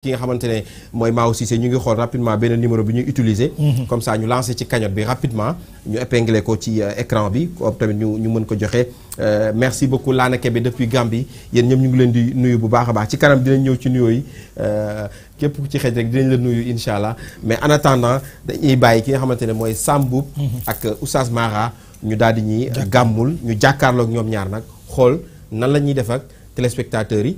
ki nga xamantene moy Mao Cissé ñu ngi xol rapidement ben numéro bi ñu utiliser comme ça ñu lancer ci cagnotte bi rapidement ñu épingler ko ci écran bi ko tamit ñu mën ko joxe merci beaucoup Lana Kébé depuis Gambie yeen ñëm ñu ngi leen di nuyu bu baaxa baax ci kanam dinañ ñëw ci nuyo yi képp ku ci xej rek dinañ la nuyu inshallah mais en attendant dañuy bayyi ki nga xamantene moy Samboub ak Oustaz Mara ñu daal di ñi gamul ñu jakarlo ak ñom ñaar nak xol nan lañuy def ak téléspectateurs yi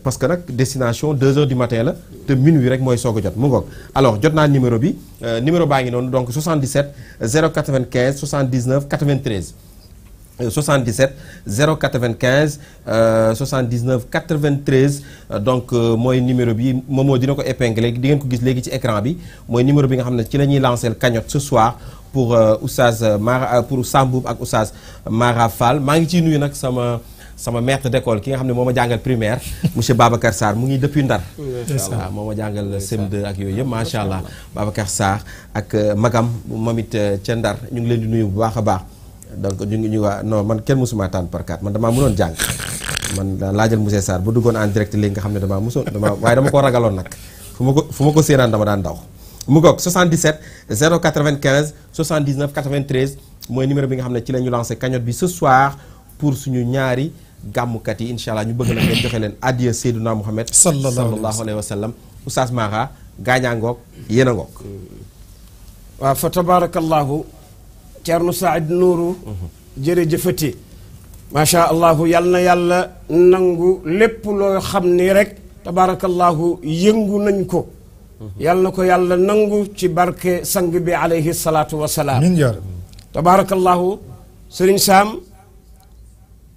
parce que nak destination 2h du matin la te minuit rek moy sogo jot mu ngok alors jot naa numéro bi numéro baa ngi noonu donc 77 095 79 93 77 095 79 93 donc mooy numéro bi Momo dina ko épingler di ngeen ko gis léegi ci écran bi mooy numéro bi nga xam ne ci la ñuy lancer cagnotte ce soir pour Oustaz Mara pour Samboub ak Oustaz Mara Fall maa ngi ciy nuyu nag sama maître d'école ki nga xam ne moo ma jàngal primaire monsieur Babacar Sarr mu ngi depuis Ndar waaw moo ma jàngal CM2 ak yooyu yëpp macha allah Babacar Sarr ak magam moom it ca Ndar ñu ngi leen di nuyu bu baax a baax donc ñu waa non man kenn mosuma tànn par carte man damaa mënoon jàng man laajal monsieur Sarr bu duggoon en direct léegi nga xam ne waaye dama ko ragaloon nag fu ma ko séenaan dama daan daw mu goog 77 095 79 93 mooy numéro bi nga xam ne ci la ñu lancé cagnotte bi ce soir pour suñu ñaari gàmmukat yi incha allah ñu bëgg na ngeen joxe leen adiya Seydina Mouhamed sallallahu alayhi wa sallam Oustaz Mara gaañaa ngoog yéen a ngoog waaw fa tabarakallahu Thierno Saïd Nourou jërëjëfati macha allahu yal na yàlla nangu lépp loo xam ni rek tabarakallahu yëngu nañ ko yal na ko yàlla nangu ci barke sang bi alayhi salaatu wasalaam tabarakallahu Serigne Sam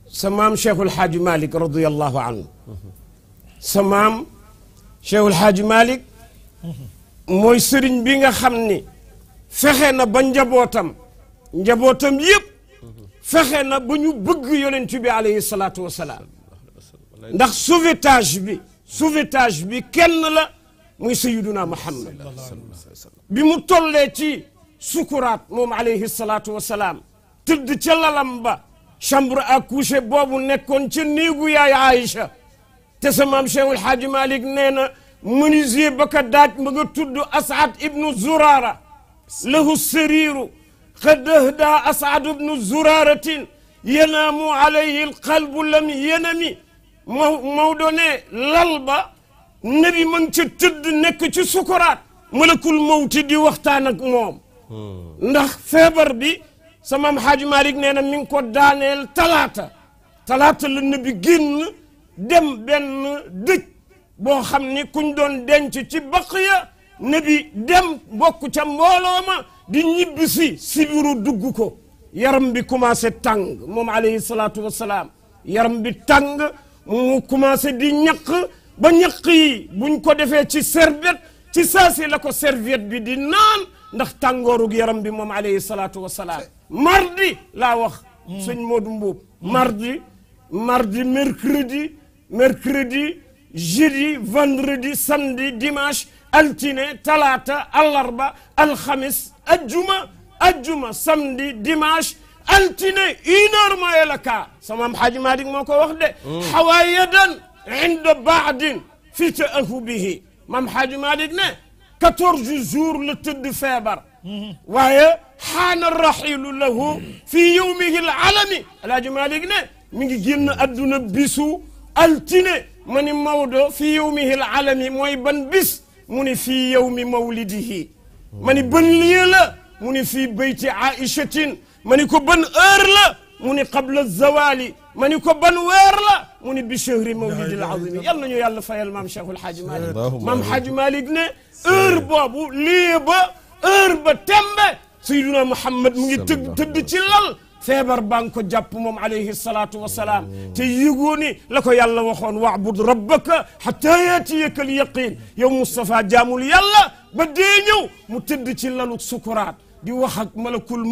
sa maam Cheikhul Hadji Malick radiyallahu anhu sa maam Cheikhul Hadji Malick mooy sëriñ bi nga xam ni fexe na ba njabootam yépp fexe na ba ñu bëgg yonent bi alayhi salaatu wasalaam ndax sauvetage bi kenn la muy sayyiduna Muhammad bi mu tollee ci sukuraat moom alayhi salaatu wasalaam tëdd ca lalam ba chambre à coucher boobu nekkoon ca néegu yaay Aïcha te sa maam Cheikhul Hadji Malick nee na menuisier ba ka daaj ma nga tudd As'ad ibnu Zurara lahu sariiru qad ahda As'ad ibnu Zuraratin yanaamu alayhi alqalbu lam yanami Maodo ne lal ba nabi ma ngi ca tëdd nekk ci sukuraat malakul mawti di waxtaan ak moom ndax feebar bi sa maam Hadji Malick nee na mi ngi ko daaneel talaata la nabi génn dem benn dëj boo xam ni kuñ doon denc ci Baqiya nabi dem bokk ca mbooloo ma di ñibbisi sibiru dugg ko yaram bi commencé tàng moom alayhi salaatu wasalaam yaram bi tàng mu commencé di ñaq ba ñaq yi buñ ko defee ci serviette ci saasi la ko serviette bi di naan ndax tàngoorug yaram bi moom alayhi salaatu wasalaam mardi laa wax sëñ Modou Mbuub mardi mercredi jeudi vendredi samedi dimanche altine talaata àllarba alxamis ajjuma samedi dimanche altine 1h mooy la kaa sama maam Hadji Malick moo ko wax de xawaayadan inda baadin fi taahubihi maam Hadji Malick ne 14 jours la tëdd feebar waaye xaana raxilu lahu fi yowmihi alalami Alaaji Malick ne mi ngi génn adduna bisu altine ma ni Maodo fi yowmihi alalami mooy ban bis mu ni fii yowmi mawlidihi ma ni ban lieu la mu ni fii bayti aichatin ma ni ko ban heure la mu ni qabla zawali ma ni ko ban weer la mu ni bi chahri mawlidil azimi yal nañu yàlla fayal maam Cheikhul Hadji Malick maam Hadji Malick ne heure boobu lieu ba heure ba tembe sayyiduna Muhammad mu ngi tëdd ci lal feebar baa ngi ko jàpp moom alayhi salaatu wasalaam te yëgoo ni la ko yàlla waxoon wa'bud rabbaka hatta yatiyaka al-yaqin yow Moustapha jaamul yàlla ba dee ñëw mu tëdd ci lalu sukuraat di wax ak malakul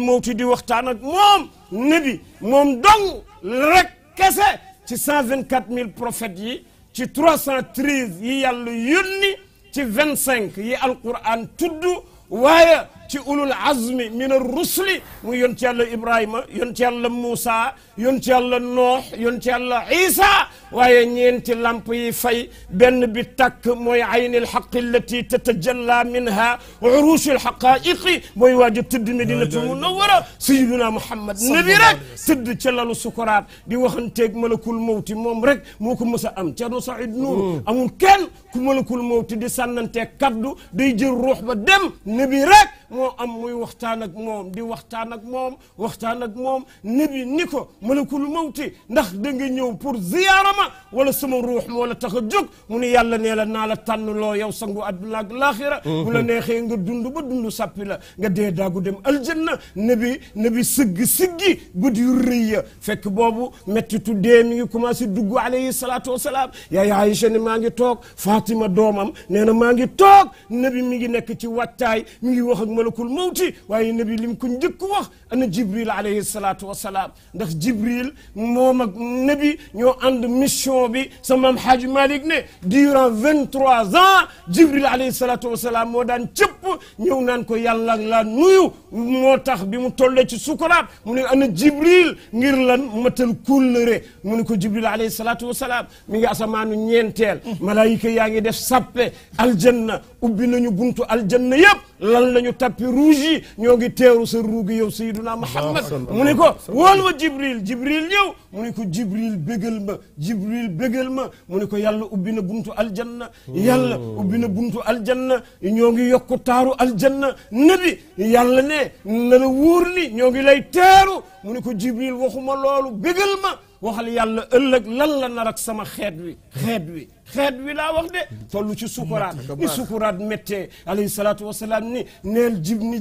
mawti di waxtaan ak moom nabi moom dong rek kese ci 124 000 prophètes yi ci 313 yi yàlla yónni ci 25 yi alquran tudd waaye ci ulul azmi min ar-rusli mu yonent yàlla Ibrahima yonent yàlla Moussa yonent yàlla Noox yonent yàlla Isa waaye ñeenti lamp yi fay benn bi takk mooy aynil xaq allati tatajalla minha urushul xaqaiqi mooy waaja tëdd Madinatul Munawwara sayyiduna Muhammad nabi rek tëdd ca lalu sukuraat di waxanteeg malakul mawti moom rek moo ko mës a am Thierno Saïd Nour amul kenn ku malakul mawti di sànnanteeg kaddu day jël ruux ba dem nabi rek moo am muy waxtaan ak moom di waxtaan ak moom waxtaan ak moom nabi ni ko malakul mawti ndax da nga ñëw pour ziyaara ma wala sama ruux moo la tax a jóg mu ne yàlla nee la naa la tànn loo yow sangu àdduna ak laaxira bu la neexee nga dund ba dund sàppi la nga dee daagu dem aljanna nabi sëgg siggi bët yu rëy ya fekk boobu mettitu dee mi ngi commencé dugg alayhi salaatu wasalaam yaay Aïcha ne maa ngi toog Fatima doomam nee na maa ngi toog nabi mi ngi nekk ci wattaay mi ngi wax ak malakul mawti waaye nabi lim ko njëkk wax ana Jibril alayhi salaatu wasalaam ndax Jibril moom ak nabi ñoo ànd mission bi sa maam Hadji Malick ne durant 23 ans Jibril alayhi salaatu wasalaam moo daan cëpp ñëw naan ko yàlla la nuyu moo tax bi mu tollee ci sukuraat mu ne ana Jibril ngir lan matal kóllëre mu ne ko Jibril alayhi salaatu wasalaam mi ngi asamaanu ñeenteel malaayika yaa ngi def sappe aljanna ubbi nañu buntu aljanna yëpp lan lañu tappi rouge yi ñoo ngi teeru sa ruugi yow sayyiduna Muhammad mu ne ko wool ma Jibril ñëw mu ne ko Jibril bégal ma Jibril bégal ma mu ne ko yàlla ubbi na buntu aljanna yàlla ubbi na buntu aljanna ñoo ngi yokku taaru aljanna nabi yàlla ne na la wóor ni ñoo ngi lay teeru mu ne ko Jibril waxuma loolu bégal ma waxal yàlla ëllëg lan la nar ak sama xeet wi laa wax de tollu ci sukuraat ni sukuraat méttee alayhi salaatu wasalaam ni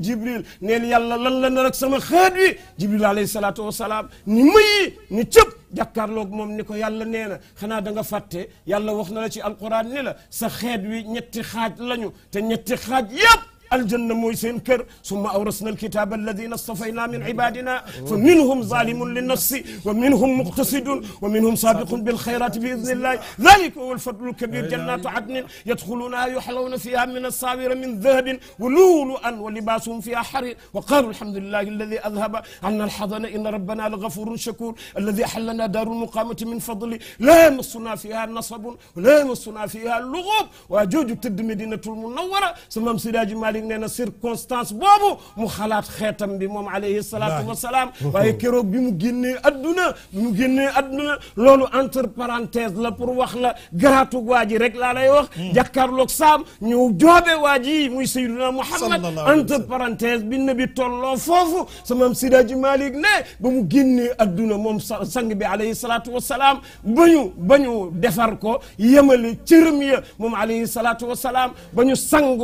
Jibril neel yàlla lan la nar ak sama xeet wi Jibril alayhi salaatu wasalaam ni mëyi ni cëpp jàkkaarloog moom ni ko yàlla nee na xanaa da nga fàtte yàlla wax na la ci alquran ni la sa xeet wi ñetti xaaj lañu te ñetti xaaj yëpp الجنة مويسين كر ثم أورثنا الكتاب الذين اصطفينا من عبادنا فمنهم ظالم للنفس ومنهم مقتصد ومنهم سابق بالخيرات بإذن الله ذلك هو الفضل الكبير جنات عدن يدخلونها يحلون فيها من الساور من ذهب ولؤلؤا ولباسهم فيها حرير وقالوا الحمد لله الذي أذهب عنا الحزن إن ربنا لغفور شكور الذي أحلنا دار المقامة من فضله لا يمسنا فيها نصب ولا يمسنا فيها لغوب وجوج تد مدينة المنورة سمام سراج مالك nee na circonstance boobu mu xalaat xeetam bi moom alayhi salaatu wasalaam waaye keroog bi mu génnee adduna loolu entre parenthèse la pour wax la garaatug waa ji rek laa lay wax jàkkaarloog saam ñëw joobe waa ji muy sayyiduna Muhammad entre parenthèse bi nabi tolloo foofu sama Sidaaji Malik ne ba mu génnee adduna moom sang bi alayhi salaatu wasalaam bañu defar ko yemale cërëm ya moom alayhi salaatu wasalaam bañu sang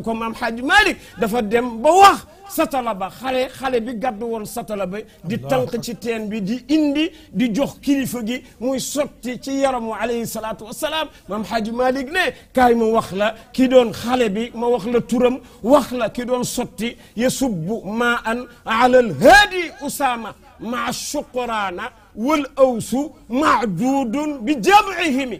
ko maam Hadji Malick dafa dem ba wax satala ba xale bi gàddu woon satala ba di tànk ci teen bi di indi di jox kilifa gi muy sotti ci yaramu alayhi salaatu wasalaam maam Hadji Malick ne kaay ma wax la ki doon xale bi ma wax la turam wax la ki doon sotti yasubbu ma an ala al haadi Usaama maa shuqraana wal awsu maadudun bi jam'ihim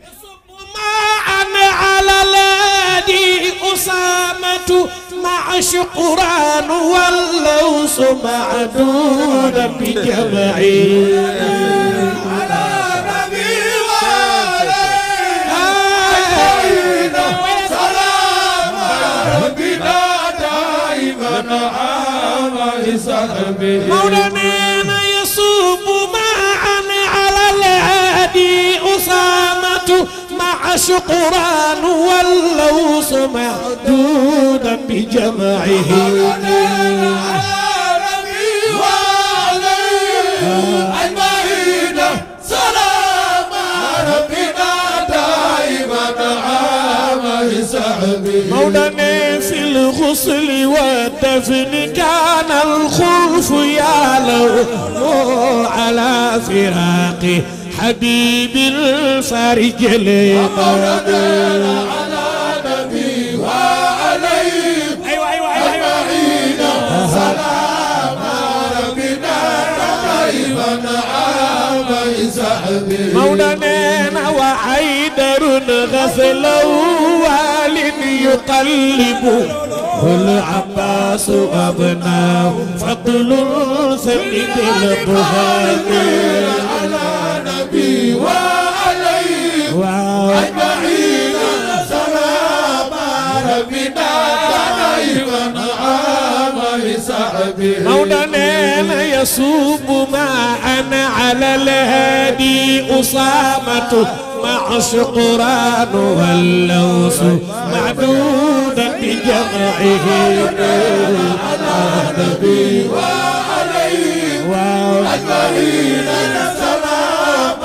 أنا على الذي أسامة مع شقران واللوس معدودا بجمعي على نبي وعلينا سلام ربنا دائما عام صحبه مولانا يصوب معا على الهادي أسامة مع شقران واللوس محدودا بجمعه أجمعين سلام ربنا دائما عام صحبه مولانا في الغسل والدفن كان الخلف يعلو على فراقه حبيب الفرج لنا على نبي وعليه أجمعين سلام ربنا دائما عام صحبه مولانا وحيدر غسل وال يقلب العباس أبناه فضل سيد القهاد على نبي وعليه أجمعين سلام ربنا دائما عام حسابه مولانا يصوب معنا على الهادي أسامة مع شقران واللوس معدودا بجمعه على نبي وعليه أجمعين سلام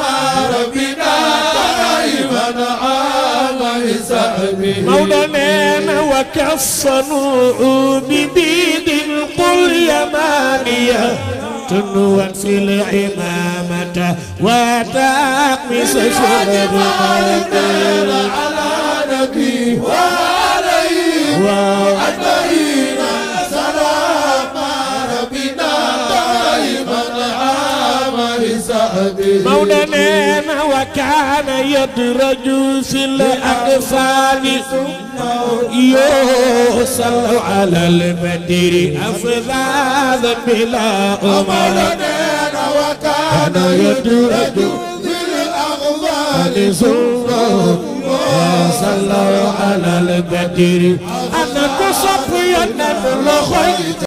ربنا دائما عام حسابه مولانا وكالصنوع ببيد قل يمانيه وانسي العمامة وتقمص شرب على نبي وعليه أجمعين سلام ربنا دائما عام حسابه مولانا وكان يدرج في الأقفال يوصل على البدر أفذاذا بلا مولانا وكان يدرج في الأقفال يوصل على البدر أنا كصفيا الخير